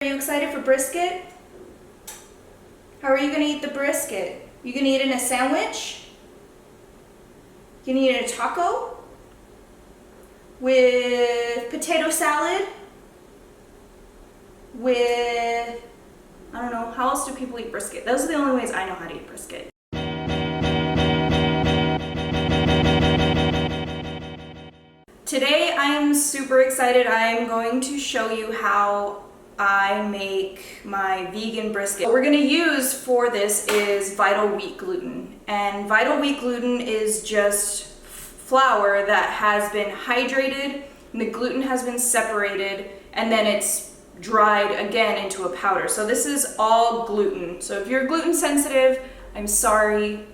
Are you excited for brisket? How are you going to eat the brisket? You going to eat it in a sandwich? You going to eat it in a taco? With potato salad? With, I don't know, how else do people eat brisket? Those are the only ways I know how to eat brisket. Today I am super excited. I am going to show you how I make my vegan brisket. What we're gonna use for this is Vital Wheat gluten. And Vital Wheat gluten is just flour that has been hydrated, and the gluten has been separated, and then it's dried again into a powder. So this is all gluten. So if you're gluten sensitive, I'm sorry,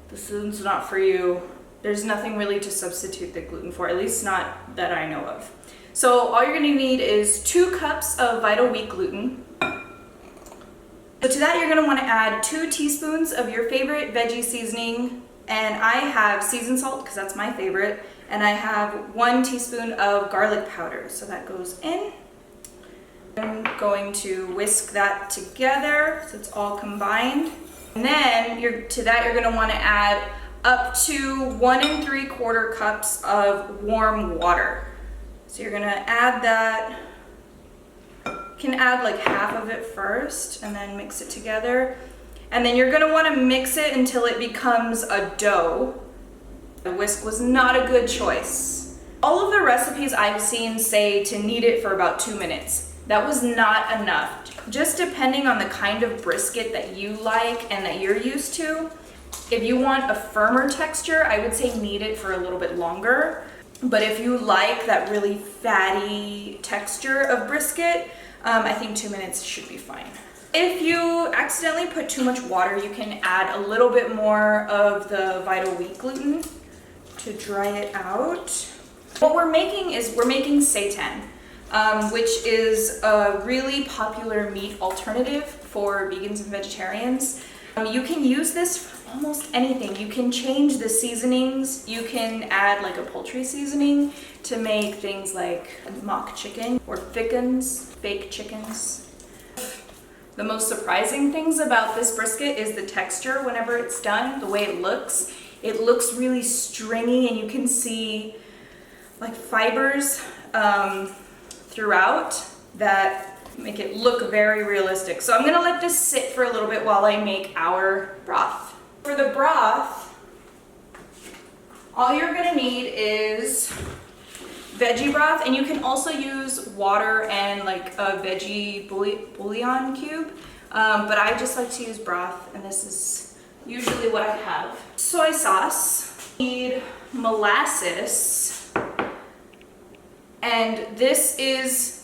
this is not for you. There's nothing really to substitute the gluten for, at least not that I know of. So all you're gonna need is 2 cups of Vital Wheat gluten. So to that you're gonna wanna add 2 teaspoons of your favorite veggie seasoning, and I have seasoned salt because that's my favorite, and I have 1 teaspoon of garlic powder. So that goes in. I'm going to whisk that together so it's all combined. And then to that you're gonna wanna add up to 1 3/4 cups of warm water. So you're gonna add that. You can add like half of it first and then mix it together. And then you're gonna wanna mix it until it becomes a dough. The whisk was not a good choice. All of the recipes I've seen say to knead it for about 2 minutes. That was not enough. Just depending on the kind of brisket that you like and that you're used to. If you want a firmer texture, I would say knead it for a little bit longer. But if you like that really fatty texture of brisket, I think 2 minutes should be fine. If you accidentally put too much water, you can add a little bit more of the Vital Wheat gluten to dry it out. What we're making is Seitan, which is a really popular meat alternative for vegans and vegetarians. You can use this for almost anything. You can change the seasonings. You can add like a poultry seasoning to make things like mock chicken or fake chickens. The most surprising things about this brisket is the texture whenever it's done, the way it looks. It looks really stringy and you can see like fibers throughout that make it look very realistic. So I'm gonna let this sit for a little bit while I make our broth. For the broth, all you're gonna need is veggie broth, and you can also use water and like a veggie bouillon cube, but I just like to use broth, and this is usually what I have. Soy sauce, need molasses, and this is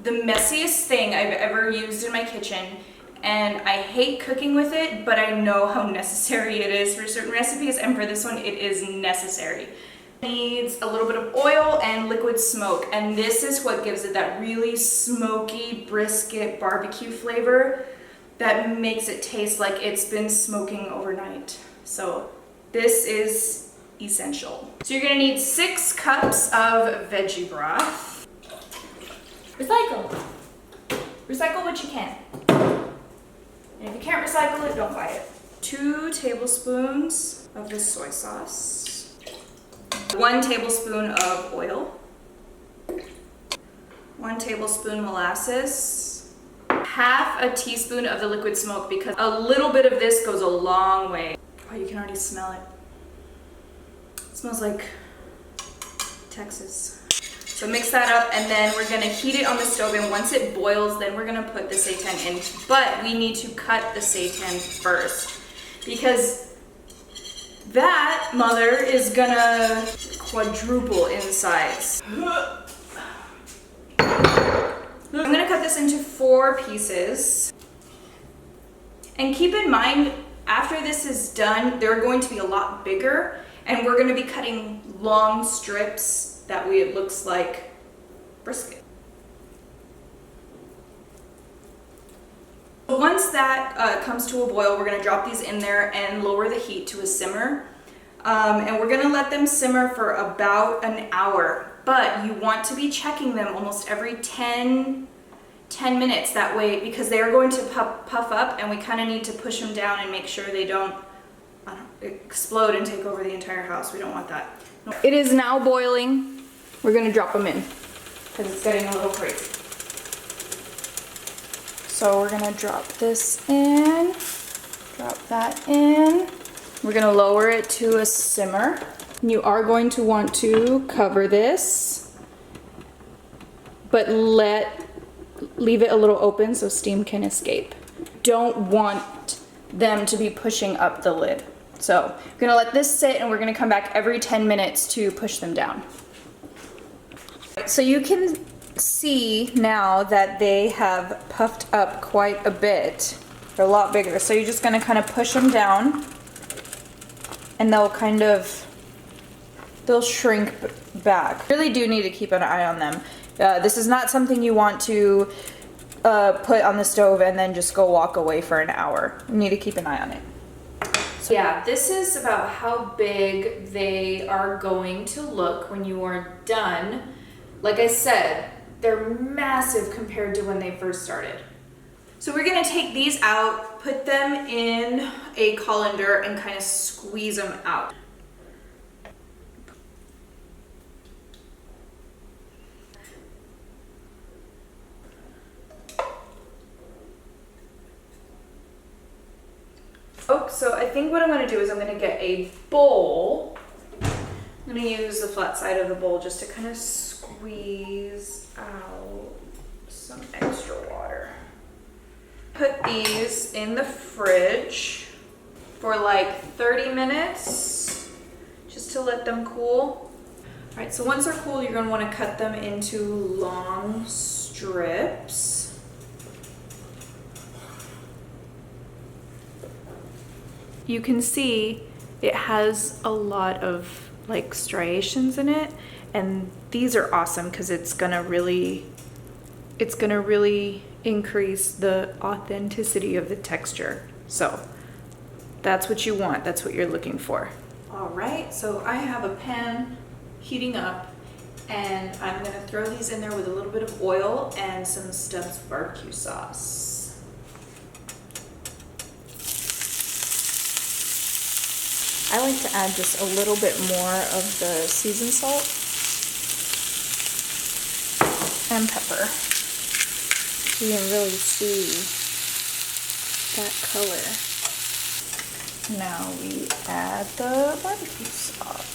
the messiest thing I've ever used in my kitchen, and I hate cooking with it, but I know how necessary it is for certain recipes, and for this one it is necessary. It needs a little bit of oil and liquid smoke, and this is what gives it that really smoky brisket barbecue flavor that makes it taste like it's been smoking overnight. So this is essential. So you're gonna need 6 cups of veggie broth. Recycle. Recycle what you can. And if you can't recycle it, don't buy it. 2 tablespoons of the soy sauce. 1 tablespoon of oil. 1 tablespoon molasses. Half a teaspoon of the liquid smoke, because a little bit of this goes a long way. Oh, you can already smell it. It smells like Texas. So mix that up, and then we're gonna heat it on the stove, and once it boils, then we're gonna put the seitan in. But we need to cut the seitan first, because that mother is gonna quadruple in size. I'm gonna cut this into 4 pieces. And keep in mind, after this is done, they're going to be a lot bigger, and we're gonna be cutting long strips. That way it looks like brisket. Once that comes to a boil, we're gonna drop these in there and lower the heat to a simmer. And we're gonna let them simmer for about an hour. But you want to be checking them almost every 10 10 minutes. That way, because they are going to puff up, and we kind of need to push them down and make sure they don't explode and take over the entire house. We don't want that. It is now boiling. We're gonna drop them in because it's getting a little crazy. So we're gonna drop this in, drop that in. We're gonna lower it to a simmer. You are going to want to cover this, but leave it a little open so steam can escape. Don't want them to be pushing up the lid. So we're gonna let this sit, and we're gonna come back every 10 minutes to push them down. So you can see now that they have puffed up quite a bit. They're a lot bigger. So you're just gonna kind of push them down, and they'll shrink back. Really do need to keep an eye on them. This is not something you want to put on the stove and then just go walk away for an hour. You need to keep an eye on it. So yeah, this is about how big they are going to look when you are done. Like I said, they're massive compared to when they first started. So we're gonna take these out, put them in a colander, and kind of squeeze them out. Oh, so I think what I'm gonna do is I'm gonna get a bowl. I'm gonna use the flat side of the bowl just to kind of squeeze out some extra water. Put these in the fridge for like 30 minutes, just to let them cool. All right, so once they're cool, you're gonna wanna cut them into long strips. You can see it has a lot of like striations in it, and these are awesome because it's gonna really increase the authenticity of the texture. So that's what you want, that's what you're looking for. All right, so I have a pan heating up, and I'm gonna throw these in there with a little bit of oil and some Stubbs barbecue sauce. I like to add just a little bit more of the seasoned salt and pepper, so you can really see that color. Now we add the barbecue sauce.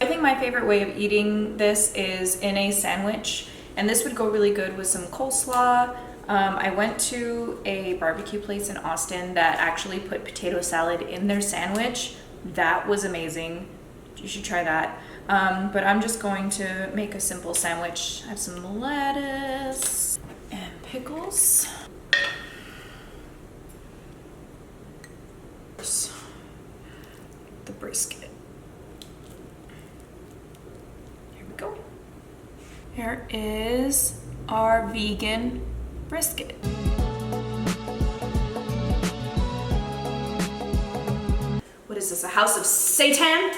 I think my favorite way of eating this is in a sandwich, and this would go really good with some coleslaw. I went to a barbecue place in Austin that actually put potato salad in their sandwich. That was amazing. You should try that. But I'm just going to make a simple sandwich. I have some lettuce and pickles. The brisket. Go. Here is our vegan brisket. What is this, a house of Seitan?